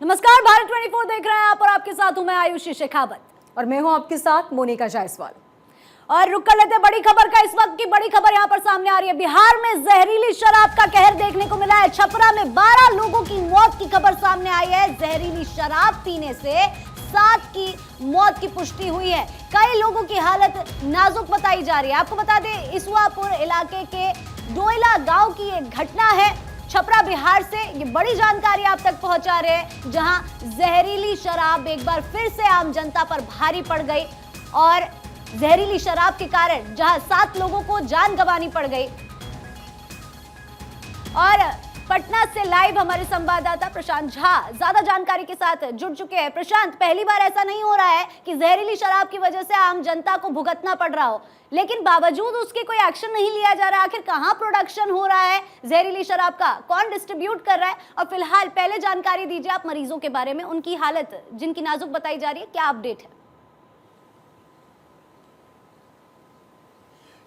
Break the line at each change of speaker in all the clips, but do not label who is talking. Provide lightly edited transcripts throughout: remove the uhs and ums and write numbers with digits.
नमस्कार, भारत 24 देख रहे हैं आप और आपके साथ हूं मैं आयुषी शेखावत
और मैं हूं आपके साथ मोनिका जायसवाल।
और रुक कर लेते हैं बड़ी खबर का। इस वक्त की बड़ी खबर यहां पर सामने आ रही है। बिहार में जहरीली शराब का कहर देखने को मिला है। छपरा में 12 लोगों की मौत की खबर सामने आई है। जहरीली शराब पीने से 7 की मौत की पुष्टि हुई है। कई लोगों की हालत नाजुक बताई जा रही है। आपको बता दें, इसवापुर इलाके के डोइला गांव की एक घटना है। छपरा बिहार से ये बड़ी जानकारी आप तक पहुंचा रहे हैं, जहां जहरीली शराब एक बार फिर से आम जनता पर भारी पड़ गई और जहरीली शराब के कारण जहां 7 लोगों को जान गंवानी पड़ गई। और पटना से लाइव हमारे संवाददाता प्रशांत झा ज्यादा जानकारी के साथ जुड़ चुके हैं। प्रशांत, पहली बार ऐसा नहीं हो रहा है कि जहरीली शराब की वजह से आम जनता को भुगतना पड़ रहा हो, लेकिन बावजूद उसके कोई एक्शन नहीं लिया जा रहा। आखिर कहां प्रोडक्शन हो रहा है जहरीली शराब का, कौन डिस्ट्रीब्यूट कर रहा है? और फिलहाल पहले जानकारी दीजिए आप मरीजों के बारे में, उनकी हालत जिनकी नाजुक बताई जा रही है, क्या अपडेट है?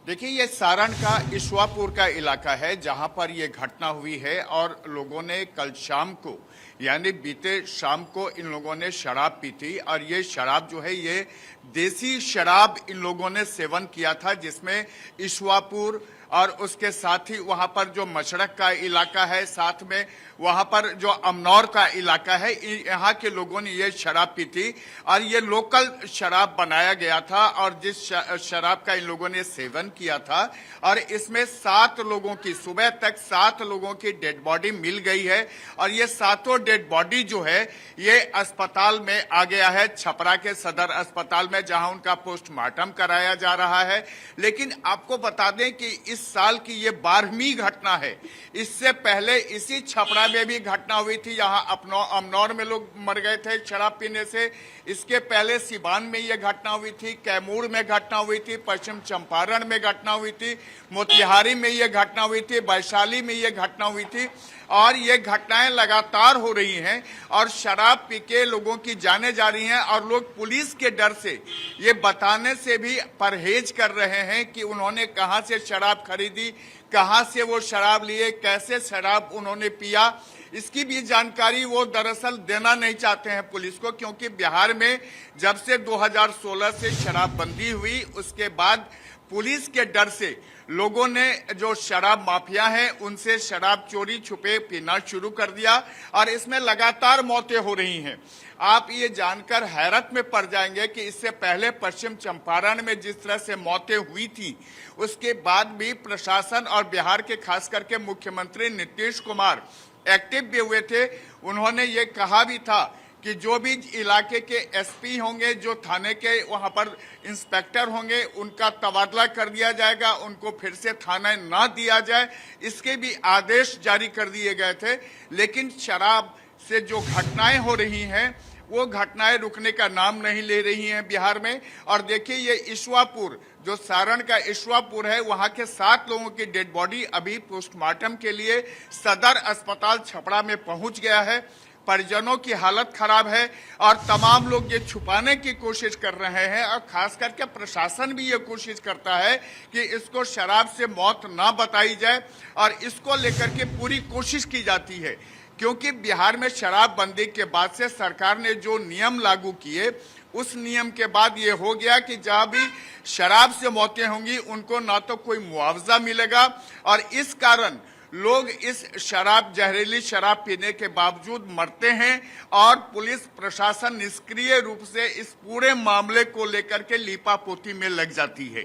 देखिए, ये सारण का इसवापुर का इलाका है जहां पर ये घटना हुई है और लोगों ने कल शाम को यानी बीते शाम को इन लोगों ने शराब पी थी और ये शराब जो है ये देसी शराब इन लोगों ने सेवन किया था, जिसमें इसवापुर और उसके साथ ही वहां पर जो मशरक का इलाका है, साथ में वहां पर जो अमनौर का इलाका है, यहाँ के लोगों ने ये शराब पी थी और ये लोकल शराब बनाया गया था। और जिस शराब का इन लोगों ने सेवन किया था और इसमें 7 लोगों की, सुबह तक 7 लोगों की डेड बॉडी मिल गई है और ये 7 डेड बॉडी जो है ये अस्पताल में आ गया है, छपरा के सदर अस्पताल में, जहां उनका पोस्टमार्टम कराया जा रहा है। लेकिन आपको बता दें कि इस साल की ये 12वीं घटना है। इससे पहले इसी छपरा में भी घटना हुई थी, यहाँ अमनौर में लोग मर गए थे शराब पीने से। इसके पहले सिवान में ये घटना हुई थी, कैमूर में घटना हुई थी, पश्चिम चंपारण में घटना हुई थी, मोतिहारी में ये घटना हुई थी, वैशाली में ये घटना हुई थी। और ये घटनाएं लगातार हो रही हैं और शराब पी के लोगों की जाने जा रही हैं और लोग पुलिस के डर से ये बताने से भी परहेज कर रहे हैं कि उन्होंने कहां से शराब खरीदी, कहां से वो शराब लिए, कैसे शराब उन्होंने पिया। इसकी भी जानकारी वो दरअसल देना नहीं चाहते हैं पुलिस को, क्योंकि बिहार में जब से 2016 से शराबबंदी हुई उसके बाद पुलिस के डर से लोगों ने, जो शराब माफिया हैं, उनसे शराब चोरी छुपे पीना शुरू कर दिया और इसमें लगातार मौतें हो रही हैं। आप ये जानकर हैरत में पड़ जाएंगे कि इससे पहले पश्चिम चंपारण में जिस तरह से मौतें हुई थी, उसके बाद भी प्रशासन और बिहार के खास करके मुख्यमंत्री नीतीश कुमार एक्टिव भी हुए थे। उन्होंने ये कहा भी था कि जो भी इलाके के एसपी होंगे, जो थाने के वहां पर इंस्पेक्टर होंगे, उनका तबादला कर दिया जाएगा, उनको फिर से थाना ना दिया जाए, इसके भी आदेश जारी कर दिए गए थे। लेकिन शराब से जो घटनाएं हो रही हैं वो घटनाएं रुकने का नाम नहीं ले रही हैं बिहार में। और देखिए, ये इसवापुर, जो सारण का इसवापुर है, वहां के 7 लोगों की डेड बॉडी अभी पोस्टमार्टम के लिए सदर अस्पताल छपरा में पहुंच गया है। परिजनों की हालत खराब है और तमाम लोग ये छुपाने की कोशिश कर रहे हैं और खास करके प्रशासन भी ये कोशिश करता है कि इसको शराब से मौत ना बताई जाए और इसको लेकर के पूरी कोशिश की जाती है। क्योंकि बिहार में शराबबंदी के बाद से सरकार ने जो नियम लागू किए, उस नियम के बाद ये हो गया कि जहां भी शराब से मौतें होंगी उनको ना तो कोई मुआवजा मिलेगा और इस कारण लोग इस शराब, जहरीली शराब पीने के बावजूद मरते हैं और पुलिस प्रशासन निष्क्रिय रूप से इस पूरे मामले को लेकर के लीपापोती में लग जाती है।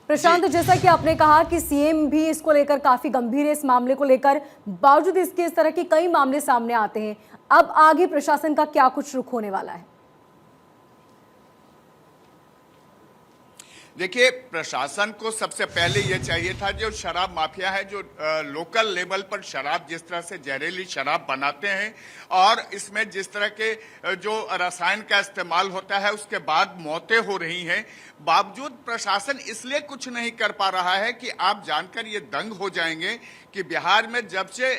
प्रशांत, जैसा कि आपने कहा कि सीएम भी इसको लेकर काफी गंभीर है, इस मामले को लेकर, बावजूद इसके इस तरह के कई मामले सामने आते हैं। अब आगे प्रशासन का क्या कुछ रुख होने वाला है?
देखिए, प्रशासन को सबसे पहले ये चाहिए था, जो शराब माफिया है, जो लोकल लेवल पर शराब, जिस तरह से जहरीली शराब बनाते हैं और इसमें जिस तरह के जो रसायन का इस्तेमाल होता है, उसके बाद मौतें हो रही हैं, बावजूद प्रशासन इसलिए कुछ नहीं कर पा रहा है कि आप जानकर ये दंग हो जाएंगे कि बिहार में जब से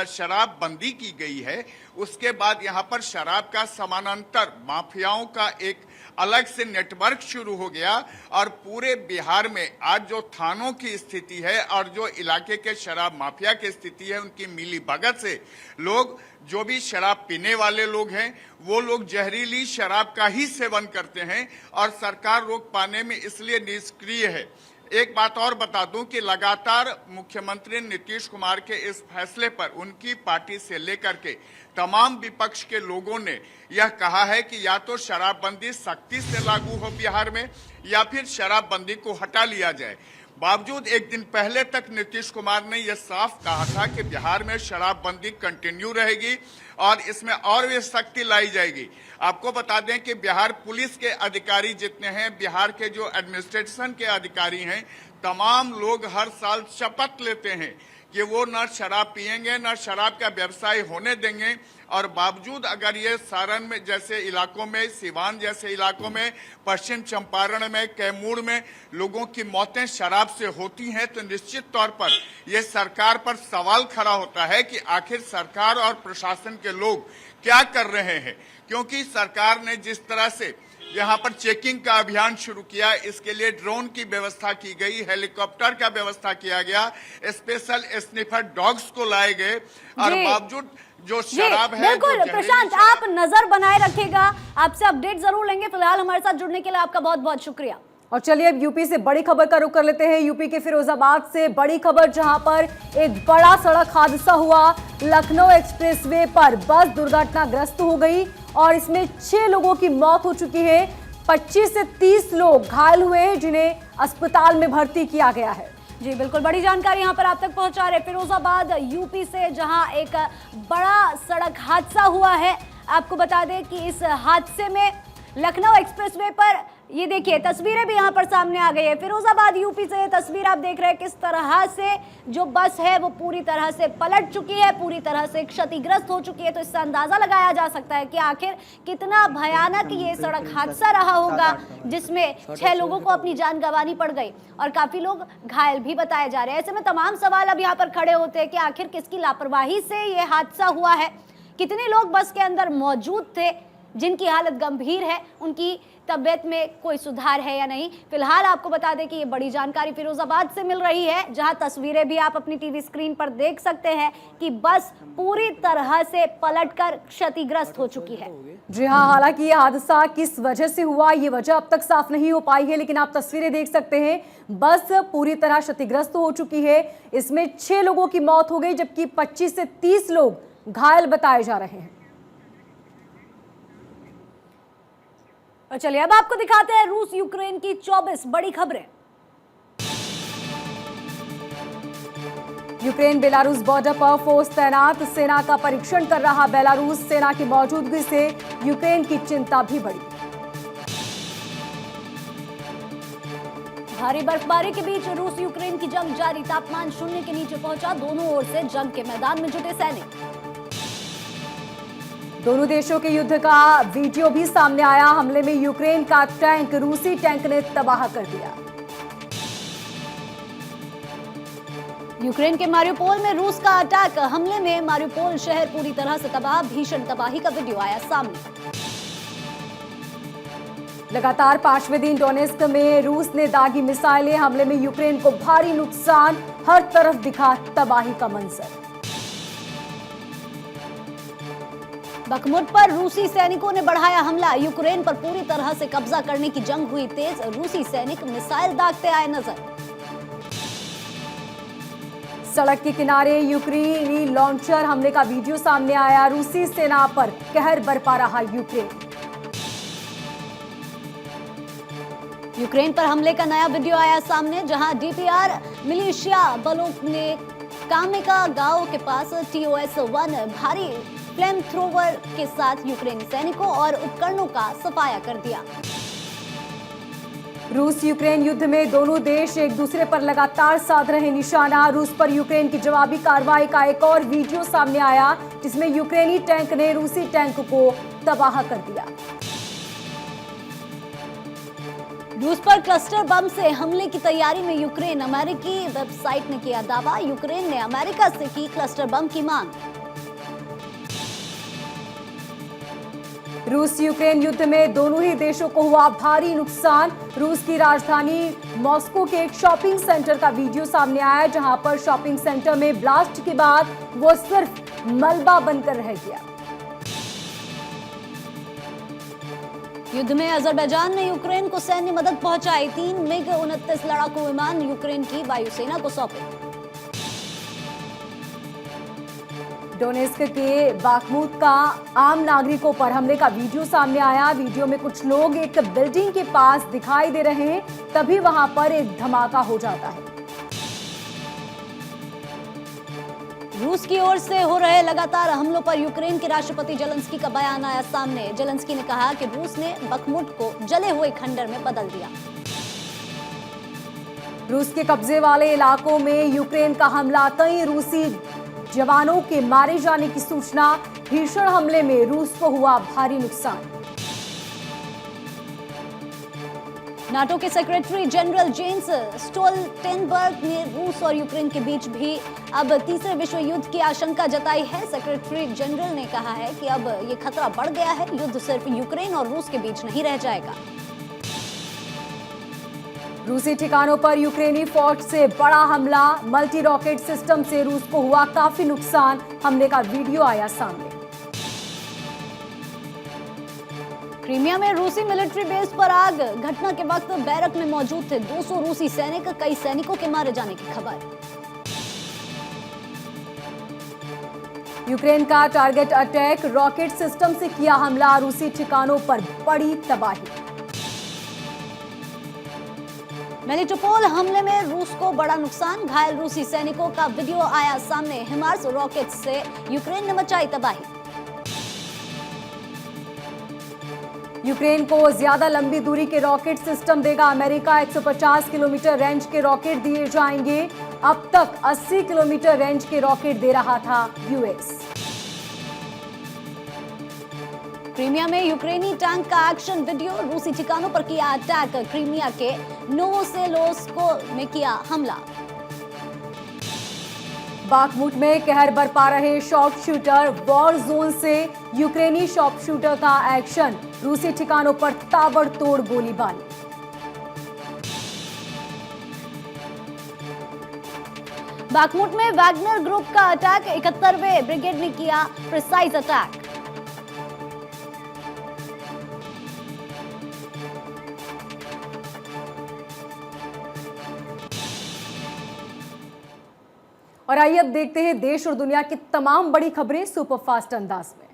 शराब बंदी की गई है उसके बाद यहाँ पर शराब का समानांतर माफियाओं का एक अलग से नेटवर्क शुरू हो गया और पूरे बिहार में आज जो थानों की स्थिति है और जो इलाके के शराब माफिया की स्थिति है, उनकी मिली भगत से लोग जो भी शराब पीने वाले लोग हैं वो लोग जहरीली शराब का ही सेवन करते हैं और सरकार रोक पाने में इसलिए निष्क्रिय है। एक बात और बता दूं कि लगातार मुख्यमंत्री नीतीश कुमार के इस फैसले पर उनकी पार्टी से लेकर के तमाम विपक्ष के लोगों ने यह कहा है कि या तो शराबबंदी सख्ती से लागू हो बिहार में या फिर शराबबंदी को हटा लिया जाए। बावजूद एक दिन पहले तक नीतीश कुमार ने यह साफ कहा था कि बिहार में शराबबंदी कंटिन्यू रहेगी और इसमें और भी सख्ती लाई जाएगी। आपको बता दें कि बिहार पुलिस के अधिकारी जितने हैं, बिहार के जो एडमिनिस्ट्रेशन के अधिकारी हैं, तमाम लोग हर साल शपथ लेते हैं कि वो न शराब पिएंगे न शराब का व्यवसाय होने देंगे। और बावजूद अगर ये सारण में जैसे इलाकों में, सिवान जैसे इलाकों में, पश्चिम चंपारण में, कैमूर में लोगों की मौतें शराब से होती हैं तो निश्चित तौर पर ये सरकार पर सवाल खड़ा होता है कि आखिर सरकार और प्रशासन के लोग क्या कर रहे हैं। क्योंकि सरकार ने जिस तरह से यहाँ पर चेकिंग का अभियान शुरू किया, इसके लिए ड्रोन की व्यवस्था की गई, हेलीकॉप्टर का व्यवस्था किया गया, स्पेशल स्निफर डॉग्स को लाए गए और बावजूद जो शराब है।
बिल्कुल प्रशांत, आप नजर बनाए रखिएगा, आपसे अपडेट जरूर लेंगे। फिलहाल हमारे साथ जुड़ने के लिए आपका बहुत बहुत शुक्रिया।
और चलिए अब यूपी से बड़ी खबर का रुख कर लेते हैं। यूपी के फिरोजाबाद से बड़ी खबर, जहां पर एक बड़ा सड़क हादसा हुआ। लखनऊ एक्सप्रेसवे पर बस दुर्घटनाग्रस्त हो गई और इसमें 6 लोगों की मौत हो चुकी है। 25 से 30 लोग घायल हुए हैं जिन्हें अस्पताल में भर्ती किया गया है।
जी बिल्कुल, बड़ी जानकारी यहाँ पर आप तक पहुंचा रहे फिरोजाबाद यूपी से, जहां एक बड़ा सड़क हादसा हुआ है। आपको बता दें कि इस हादसे में लखनऊ एक्सप्रेसवे पर, ये देखिए तस्वीरें भी यहाँ पर सामने आ गई है। फिरोजाबाद यूपी से ये तस्वीर आप देख रहे हैं किस तरह से जो बस है वो पूरी तरह से पलट चुकी है, पूरी तरह से क्षतिग्रस्त हो चुकी है। तो इससे अंदाजा लगाया जा सकता है कि आखिर कितना भयानक ये सड़क हादसा रहा होगा, जिसमें 6 लोगों को अपनी जान गंवानी पड़ गई और काफी लोग घायल भी बताए जा रहे हैं। ऐसे में तमाम सवाल अब यहाँ पर खड़े होते हैं कि आखिर किसकी लापरवाही से ये हादसा हुआ है, कितने लोग बस के अंदर मौजूद थे जिनकी हालत गंभीर है, उनकी तबीयत में कोई सुधार है या नहीं। फिलहाल आपको बता दें कि ये बड़ी जानकारी फिरोजाबाद से मिल रही है, जहां तस्वीरें भी आप अपनी टीवी स्क्रीन पर देख सकते हैं कि बस पूरी तरह से पलटकर क्षतिग्रस्त हो चुकी है।
जी हाँ, हालांकि ये हादसा किस वजह से हुआ ये वजह अब तक साफ नहीं हो पाई है, लेकिन आप तस्वीरें देख सकते हैं बस पूरी तरह क्षतिग्रस्त हो चुकी है। इसमें 6 लोगों की मौत हो गई जबकि 25 से 30 लोग घायल बताए जा रहे हैं।
और चलिए अब आपको दिखाते हैं रूस यूक्रेन की 24 बड़ी खबरें।
यूक्रेन बेलारूस बॉर्डर पर फोर्स तैनात, सेना का परीक्षण कर रहा बेलारूस। सेना की मौजूदगी से यूक्रेन की चिंता भी बढ़ी।
भारी बर्फबारी के बीच रूस यूक्रेन की जंग जारी, तापमान 0 के नीचे पहुंचा। दोनों ओर से जंग के मैदान में जुटे सैनिक।
दोनों देशों के युद्ध का वीडियो भी सामने आया। हमले में यूक्रेन का टैंक रूसी टैंक ने तबाह कर दिया।
यूक्रेन के मारियोपोल में रूस का अटैक, हमले में मारियोपोल शहर पूरी तरह से तबाह, भीषण तबाही का वीडियो आया सामने।
लगातार 5वें दिन डोनेस्क में रूस ने दागी मिसाइलें, हमले में यूक्रेन को भारी नुकसान, हर तरफ दिखा तबाही का मंजर।
बखमुट पर रूसी सैनिकों ने बढ़ाया हमला, यूक्रेन पर पूरी तरह से कब्जा करने की जंग हुई तेज। रूसी सैनिक मिसाइल दागते आए नजर।
सड़क के किनारे यूक्रेनी लॉन्चर हमले का वीडियो सामने आया। रूसी सेना पर कहर बरपा रहा यूक्रेन।
यूक्रेन पर हमले का नया वीडियो आया सामने, जहां डीपीआर मिलिशिया बलों ने कामेका गांव के पास TOS-1 भारी फ्लेम थ्रोवर के साथ यूक्रेनी सैनिकों और उपकरणों का सफाया कर दिया।
रूस यूक्रेन युद्ध में दोनों देश एक दूसरे पर लगातार साध रहे निशाना। रूस पर यूक्रेन की जवाबी कार्रवाई का एक और वीडियो सामने आया, जिसमें यूक्रेनी टैंक ने रूसी टैंक को तबाह कर दिया।
रूस पर क्लस्टर बम से हमले की तैयारी में यूक्रेन। अमेरिकी वेबसाइट ने किया दावा, यूक्रेन ने अमेरिका से की क्लस्टर बम की मांग।
रूस यूक्रेन युद्ध में दोनों ही देशों को हुआ भारी नुकसान। रूस की राजधानी मॉस्को के एक शॉपिंग सेंटर का वीडियो सामने आया, जहां पर शॉपिंग सेंटर में ब्लास्ट के बाद वो सिर्फ मलबा बनकर रह गया।
युद्ध में अजरबैजान ने यूक्रेन को सैन्य मदद पहुंचाई। 3 मिग-29 लड़ाकू विमान यूक्रेन की वायुसेना को सौंपे।
डोनेस्क के बाखमुत का आम नागरिकों पर हमले का वीडियो सामने आया। वीडियो में कुछ लोग एक बिल्डिंग के पास दिखाई दे रहे हैं, तभी वहां पर एक धमाका हो जाता है।
रूस की ओर से हो रहे लगातार हमलों पर यूक्रेन के राष्ट्रपति जेलेंस्की का बयान आया सामने। जेलेंस्की ने कहा कि रूस ने बखमुट को जले हुए खंडर में बदल दिया।
रूस के कब्जे वाले इलाकों में यूक्रेन का हमला, कई रूसी जवानों के मारे जाने की सूचना। भीषण हमले में रूस को हुआ भारी नुकसान।
नाटो के सेक्रेटरी जनरल जेन्स स्टोल्टेनबर्ग ने रूस और यूक्रेन के बीच भी अब तीसरे विश्व युद्ध की आशंका जताई है। सेक्रेटरी जनरल ने कहा है कि अब ये खतरा बढ़ गया है, युद्ध सिर्फ यूक्रेन और रूस के बीच नहीं रह जाएगा।
रूसी ठिकानों पर यूक्रेनी फौज से बड़ा हमला, मल्टी रॉकेट सिस्टम से रूस को हुआ काफी नुकसान। हमले का वीडियो आया सामने।
क्रीमिया में रूसी मिलिट्री बेस पर आग, घटना के वक्त बैरक में मौजूद थे 200 रूसी सैनिक, कई सैनिकों के मारे जाने की खबर।
यूक्रेन का टारगेट अटैक, रॉकेट सिस्टम से किया हमला, रूसी ठिकानों पर बड़ी तबाही।
मेलिटोपोल हमले में रूस को बड़ा नुकसान, घायल रूसी सैनिकों का वीडियो आया सामने। हिमार्स रॉकेट से यूक्रेन ने मचाई तबाही।
यूक्रेन को ज्यादा लंबी दूरी के रॉकेट सिस्टम देगा अमेरिका। 150 किलोमीटर रेंज के रॉकेट दिए जाएंगे। अब तक 80 किलोमीटर रेंज के रॉकेट दे रहा था यूएस।
क्रीमिया में यूक्रेनी टैंक का एक्शन वीडियो, रूसी ठिकानों पर किया अटैक। क्रीमिया के नोवोसेलोस्को में किया हमला।
बाखमुट में कहर बरपा रहे शॉर्प शूटर, वॉर जोन से यूक्रेनी शॉर्प शूटर का एक्शन, रूसी ठिकानों पर ताबड़तोड़ गोलीबारी।
बाखमुट में वैगनर ग्रुप का अटैक, 71वें ब्रिगेड ने किया प्रिसाइज अटैक।
और आइए अब देखते हैं देश और दुनिया की तमाम बड़ी खबरें सुपरफास्ट अंदाज में।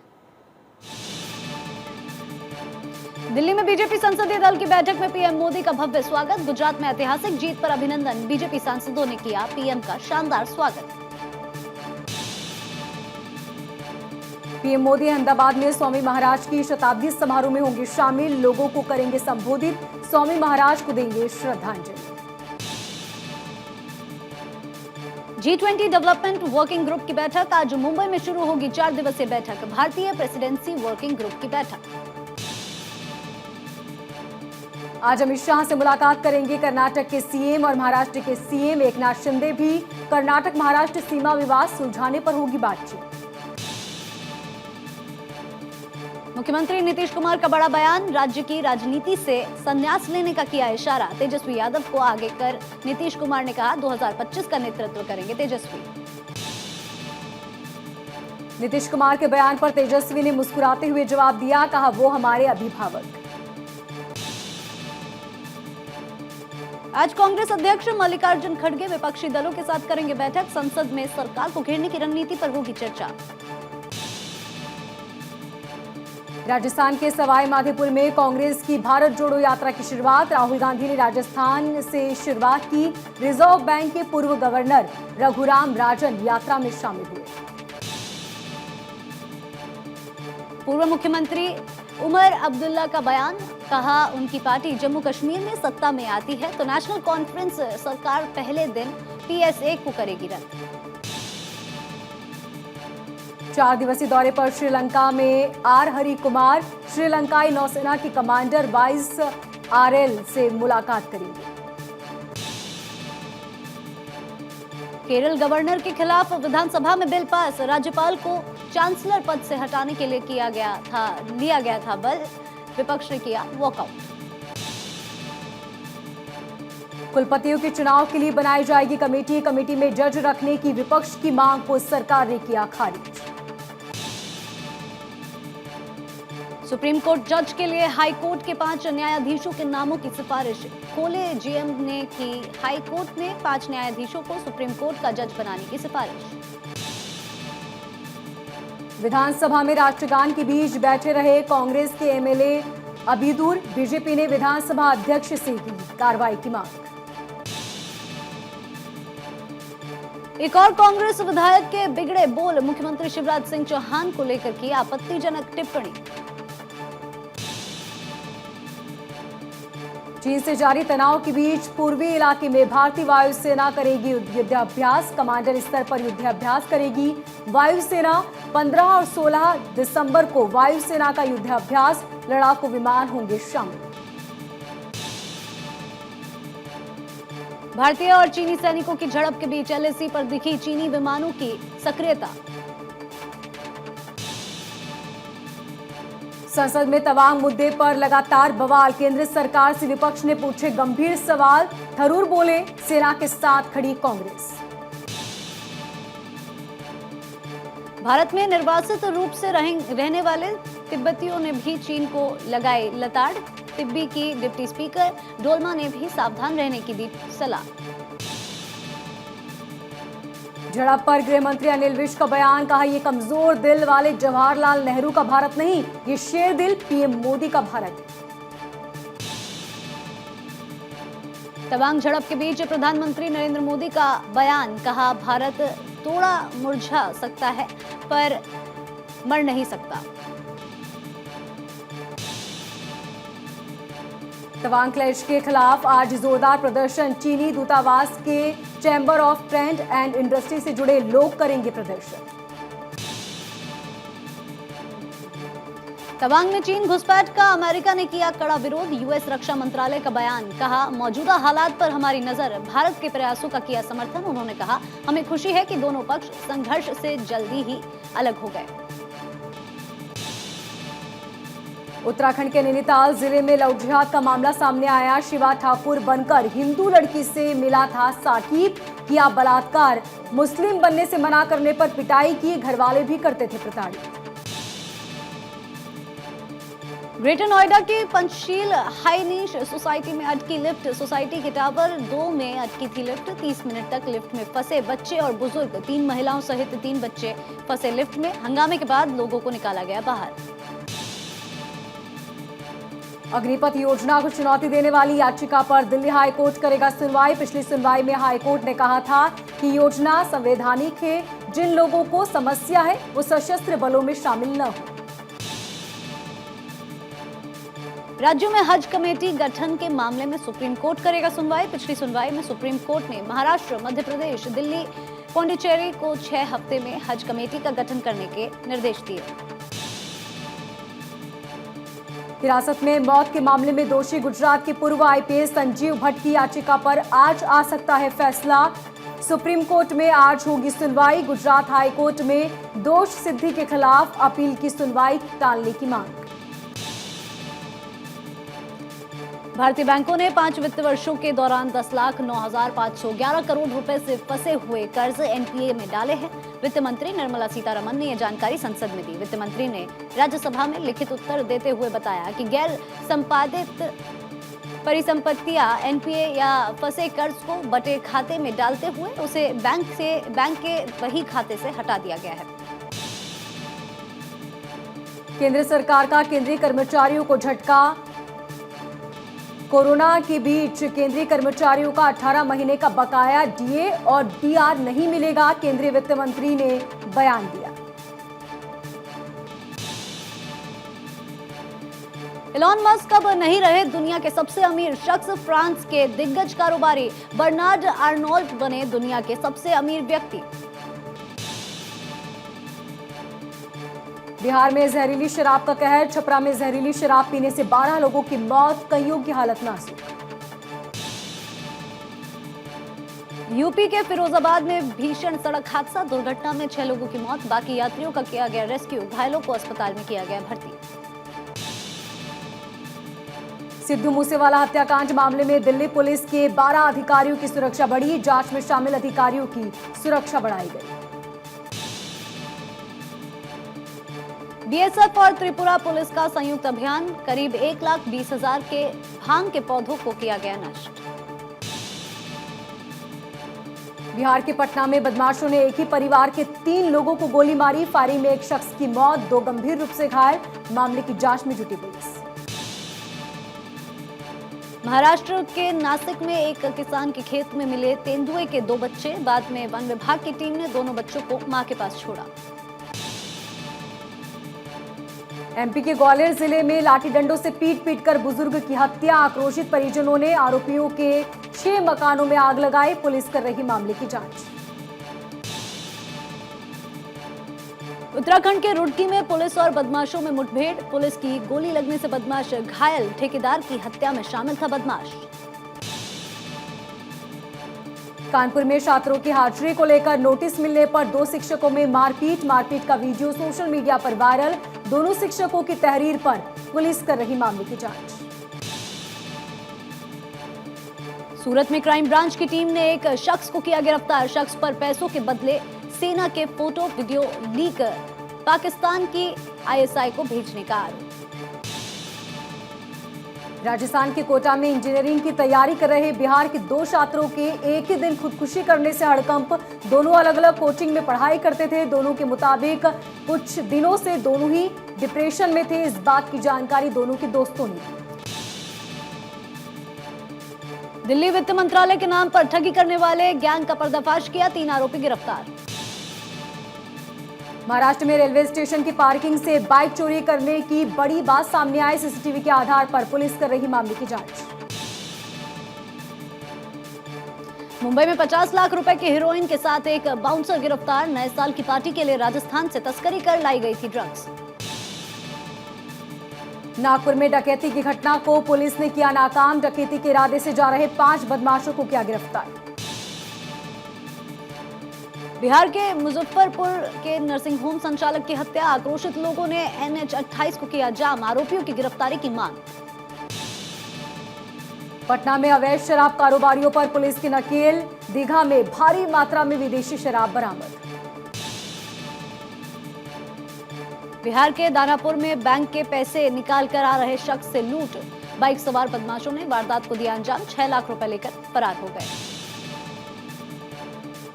दिल्ली में बीजेपी संसदीय दल की बैठक में पीएम मोदी का भव्य स्वागत। गुजरात में ऐतिहासिक जीत पर अभिनंदन, बीजेपी सांसदों ने किया पीएम का शानदार स्वागत।
पीएम मोदी अहमदाबाद में स्वामी महाराज की शताब्दी समारोह में होंगे शामिल, लोगों को करेंगे संबोधित, स्वामी महाराज को देंगे श्रद्धांजलि। G20 डेवलपमेंट वर्किंग ग्रुप की बैठक, आज मुंबई में शुरू होगी 4 दिवसीय बैठक। भारतीय प्रेसिडेंसी वर्किंग ग्रुप की बैठक। आज अमित शाह से मुलाकात करेंगे कर्नाटक के सीएम और महाराष्ट्र के सीएम एकनाथ शिंदे भी। कर्नाटक महाराष्ट्र सीमा विवाद सुलझाने पर होगी बातचीत। मुख्यमंत्री नीतीश कुमार का बड़ा बयान, राज्य की राजनीति से संन्यास लेने का किया इशारा। तेजस्वी यादव को आगे कर नीतीश कुमार ने कहा 2025 का नेतृत्व करेंगे तेजस्वी। नीतीश कुमार के बयान पर तेजस्वी ने मुस्कुराते हुए जवाब दिया, कहा वो हमारे अभिभावक। आज कांग्रेस अध्यक्ष मल्लिकार्जुन खड़गे विपक्षी दलों के साथ करेंगे बैठक। संसद में सरकार को घेरने की रणनीति पर होगी चर्चा। राजस्थान के सवाई माधोपुर में कांग्रेस की भारत जोड़ो यात्रा की शुरुआत। राहुल गांधी ने राजस्थान से शुरुआत की। रिजर्व बैंक के पूर्व गवर्नर रघुराम राजन यात्रा में शामिल हुए। पूर्व मुख्यमंत्री उमर अब्दुल्ला का बयान, कहा उनकी पार्टी जम्मू कश्मीर में सत्ता में आती है तो नेशनल कॉन्फ्रेंस सरकार पहले दिन PSA को करेगी रद्द। 4 दिवसीय दौरे पर श्रीलंका में आर हरि कुमार, श्रीलंकाई नौसेना की कमांडर वाइस आरएल से मुलाकात करेंगे।
केरल गवर्नर के खिलाफ विधानसभा में बिल पास, राज्यपाल को चांसलर पद से हटाने के लिए लिया गया था बल, विपक्ष ने किया वॉकआउट।
कुलपतियों के चुनाव के लिए बनाई जाएगी कमेटी, कमेटी में जज रखने की विपक्ष की मांग को सरकार ने किया खारिज। सुप्रीम कोर्ट जज के लिए हाई कोर्ट के 5 न्यायाधीशों के नामों की सिफारिश, कोलेजियम ने की हाई कोर्ट में 5 न्यायाधीशों को सुप्रीम कोर्ट का जज बनाने की सिफारिश। विधानसभा में राष्ट्रगान के बीच बैठे रहे कांग्रेस के एमएलए अबीदुर, बीजेपी ने विधानसभा अध्यक्ष से की कार्रवाई की मांग। एक और कांग्रेस विधायक के बिगड़े बोल, मुख्यमंत्री शिवराज सिंह चौहान को लेकर की आपत्तिजनक टिप्पणी। चीन से जारी तनाव के बीच पूर्वी इलाके में भारतीय वायुसेना करेगी युद्धाभ्यास, कमांडर स्तर पर युद्धाभ्यास करेगी वायुसेना। 15 और 16 दिसंबर को वायुसेना का युद्धाभ्यास, लड़ाकू विमान होंगे शामिल। भारतीय और चीनी सैनिकों की झड़प के बीच एलएसी पर दिखी चीनी विमानों की सक्रियता। संसद में तवांग मुद्दे पर लगातार बवाल, केंद्र सरकार से विपक्ष ने पूछे गंभीर सवाल। थरूर बोले, सेना के साथ खड़ी कांग्रेस। भारत में निर्वासित रूप से रहने वाले तिब्बतियों ने भी चीन को लगाई लताड़, तिब्बी की डिप्टी स्पीकर डोलमा ने भी सावधान रहने की दी सलाह। झड़प पर गृह मंत्री अनिल विज का बयान, कहा ये कमजोर दिल वाले जवाहरलाल नेहरू का भारत नहीं, ये शेर दिल पीएम मोदी का भारत है। तवांग झड़प के बीच प्रधानमंत्री नरेंद्र मोदी का बयान, कहा भारत थोड़ा मुरझा सकता है पर मर नहीं सकता। तवांग क्लैश के खिलाफ आज जोरदार प्रदर्शन, चीनी दूतावास के chamber of trade and industry से जुड़े लोग करेंगे प्रदर्शन। तवांग में चीन घुसपैठ का अमेरिका ने किया कड़ा विरोध, यूएस रक्षा मंत्रालय का बयान, कहा मौजूदा हालात पर हमारी नजर, भारत के प्रयासों का किया समर्थन। उन्होंने कहा हमें खुशी है कि दोनों पक्ष संघर्ष से जल्दी ही अलग हो गए। उत्तराखंड के नैनीताल जिले में लव जिहाद का मामला सामने आया, शिवा ठाकुर बनकर हिंदू लड़की से मिला था साकिब, किया बलात्कार, मुस्लिम बनने से मना करने पर पिटाई की, घरवाले भी करते थे प्रताड़ित। ग्रेटर नोएडा के पंचशील हाईनीश सोसाइटी में अटकी लिफ्ट, सोसाइटी के टावर 2 में अटकी थी लिफ्ट, 30 मिनट तक लिफ्ट में फंसे बच्चे और बुजुर्ग, 3 महिलाओं सहित 3 बच्चे फंसे लिफ्ट में। हंगामे के बाद लोगों को निकाला गया बाहर। अग्निपथ योजना को चुनौती देने वाली याचिका पर दिल्ली हाई कोर्ट करेगा सुनवाई। पिछली सुनवाई में हाई कोर्ट ने कहा था कि योजना संवैधानिक है, जिन लोगों को समस्या है वो सशस्त्र बलों में शामिल न हो। राज्यों में हज कमेटी गठन के मामले में सुप्रीम कोर्ट करेगा सुनवाई। पिछली सुनवाई में सुप्रीम कोर्ट ने महाराष्ट्र, मध्य प्रदेश, दिल्ली, पौंडीचेरी को 6 हफ्ते में हज कमेटी का गठन करने के निर्देश दिए। हिरासत में मौत के मामले में दोषी गुजरात के पूर्व आईपीएस संजीव भट्ट की याचिका पर आज आ सकता है फैसला। सुप्रीम कोर्ट में आज होगी सुनवाई। गुजरात हाई कोर्ट में दोष सिद्धि के खिलाफ अपील की सुनवाई टालने की मांग। भारतीय बैंकों ने 5 वित्त वर्षों के दौरान 10,09,511 करोड़ रुपए से फंसे हुए कर्ज एनपीए में डाले हैं। वित्त मंत्री निर्मला सीतारमण ने यह जानकारी संसद में दी। वित्त मंत्री ने राज्यसभा में लिखित उत्तर देते हुए बताया कि गैर संपादित परिसंपत्तियां एनपीए या फंसे कर्ज को बटे खाते में डालते हुए उसे बैंक के वही खाते से हटा दिया गया है। केंद्र सरकार का केंद्रीय कर्मचारियों को झटका, कोरोना के बीच केंद्रीय कर्मचारियों का 18 महीने का बकाया डीए और डीआर नहीं मिलेगा, केंद्रीय वित्त मंत्री ने बयान दिया। इलॉन मस्क अब नहीं रहे दुनिया के सबसे अमीर शख्स, फ्रांस के दिग्गज कारोबारी बर्नार्ड आर्नोल्ट बने दुनिया के सबसे अमीर व्यक्ति। बिहार में जहरीली शराब का कहर, छपरा में जहरीली शराब पीने से 12 लोगों की मौत, कईयों की हालत नाजुक।
यूपी के फिरोजाबाद में भीषण सड़क हादसा, दुर्घटना में 6 लोगों की मौत, बाकी यात्रियों का किया गया रेस्क्यू, घायलों को अस्पताल में किया गया भर्ती।
सिद्धू मूसेवाला हत्याकांड मामले में दिल्ली पुलिस के 12 अधिकारियों की सुरक्षा बढ़ी, जांच में शामिल अधिकारियों की सुरक्षा बढ़ाई गई।
बीएसएफ और त्रिपुरा पुलिस का संयुक्त अभियान, करीब 1,20,000 के भांग के पौधों को किया गया नष्ट।
बिहार के पटना में बदमाशों ने एक ही परिवार के 3 लोगों को गोली मारी, फायरिंग में एक शख्स की मौत, 2 गंभीर रूप से घायल, मामले की जांच में जुटी पुलिस।
महाराष्ट्र के नासिक में एक किसान के खेत में मिले तेंदुए के 2 बच्चे, बाद में वन विभाग की टीम ने दोनों बच्चों को मां के पास छोड़ा।
एमपी के ग्वालियर जिले में लाठी डंडों से पीट कर बुजुर्ग की हत्या, आक्रोशित परिजनों ने आरोपियों के 6 मकानों में आग लगाई, पुलिस कर रही मामले की जांच।
उत्तराखंड के रुड़की में पुलिस और बदमाशों में मुठभेड़, पुलिस की गोली लगने से बदमाश घायल, ठेकेदार की हत्या में शामिल था बदमाश।
कानपुर में छात्रों की हाजिरी को लेकर नोटिस मिलने पर 2 शिक्षकों में मारपीट का वीडियो सोशल मीडिया पर वायरल, दोनों शिक्षकों की तहरीर पर पुलिस कर रही मामले की जांच।
सूरत में क्राइम ब्रांच की टीम ने एक शख्स को किया गिरफ्तार, शख्स पर पैसों के बदले सेना के फोटो वीडियो लीक पाकिस्तान की आईएसआई को भेजने का आरोप।
राजस्थान के कोटा में इंजीनियरिंग की तैयारी कर रहे बिहार के 2 छात्रों के एक ही दिन खुदकुशी करने से हड़कंप, दोनों अलग अलग कोचिंग में पढ़ाई करते थे, दोनों के मुताबिक कुछ दिनों से दोनों ही डिप्रेशन में थे, इस बात की जानकारी दोनों के दोस्तों ने।
दिल्ली वित्त मंत्रालय के नाम पर ठगी करने वाले गैंग का पर्दाफाश किया, 3 आरोपी गिरफ्तार।
महाराष्ट्र में रेलवे स्टेशन की पार्किंग से बाइक चोरी करने की बड़ी बात सामने आई, सीसीटीवी के आधार पर पुलिस कर रही मामले की जांच।
मुंबई में 50 लाख रुपए के हीरोइन के साथ एक बाउंसर गिरफ्तार, नए साल की पार्टी के लिए राजस्थान से तस्करी कर लाई गई थी ड्रग्स।
नागपुर में डकैती की घटना को पुलिस ने किया नाकाम, डकैती के इरादे से जा रहे 5 बदमाशों को किया गिरफ्तार।
बिहार के मुजफ्फरपुर के नर्सिंग होम संचालक की हत्या, आक्रोशित लोगों ने NH-28 को किया जाम, आरोपियों की गिरफ्तारी की मांग।
पटना में अवैध शराब कारोबारियों पर पुलिस की नकेल, दीघा में भारी मात्रा में विदेशी शराब बरामद।
बिहार के दानापुर में बैंक के पैसे निकाल कर आ रहे शख्स से लूट, बाइक सवार बदमाशों ने वारदात को दिया अंजाम, 6 लाख रुपए लेकर फरार हो गए।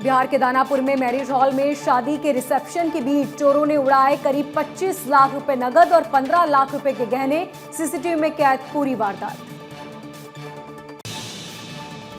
बिहार के दानापुर में मैरिज हॉल में शादी के रिसेप्शन के बीच चोरों ने उड़ाए करीब 25 लाख रुपए नगद और 15 लाख रुपए के गहने, सीसीटीवी में कैद पूरी वारदात।